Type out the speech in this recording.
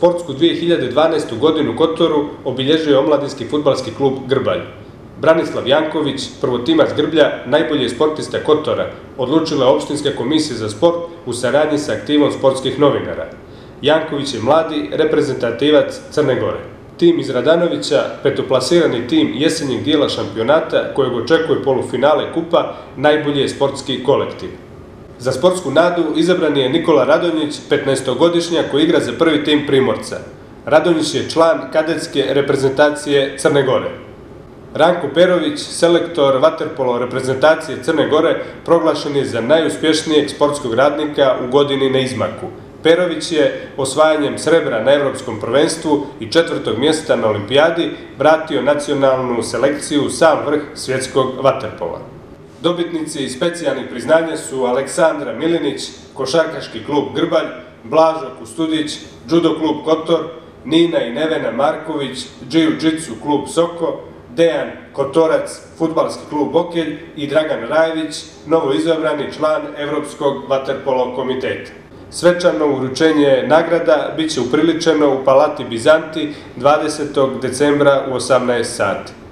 sportsku 2012. godinu u Kotoru obilježio je omladinski fudbalski klub Grbalj. Branislav Janković, prvotimac Grblja, najbolji je sportista Kotora, odlučila je opštinska komisija za sport u saradnji sa aktivom sportskih novinara. Janković je mladi reprezentativac Crne Gore. Tim iz Radanovića, petoplasirani tim jesenjeg dijela šampionata kojeg očekuje polufinale kupa, najbolji je sportski kolektiv. Za sportsku nadu izabran je Nikola Radonjić, 15-godišnjak koji igra za prvi tim Primorca. Radonjić je član kadetske reprezentacije Crne Gore. Ranko Perović, selektor vaterpolo reprezentacije Crne Gore, proglašen je za najuspješnijeg sportskog radnika u godini na izmaku. Perović je osvajanjem srebra na Evropskom prvenstvu i 4. mjesta na olimpijadi vratio nacionalnu selekciju u sam vrh svjetskog vaterpola. Dobitnici specijalnih priznanja su Aleksandra Milinić, košarkaški klub Grbalj, Blažo Kustudić, judo klub Kotor, Nina i Nevena Marković, džiu-džitsu klub Soko, Dejan Kotorac, fudbalski klub Okelj i Dragan Rajević, novoizabrani član Evropskog vaterpolo komiteta. Svečano uručenje nagrada biće upriličeno u Palati Bizanti 20. decembra u 18 sati.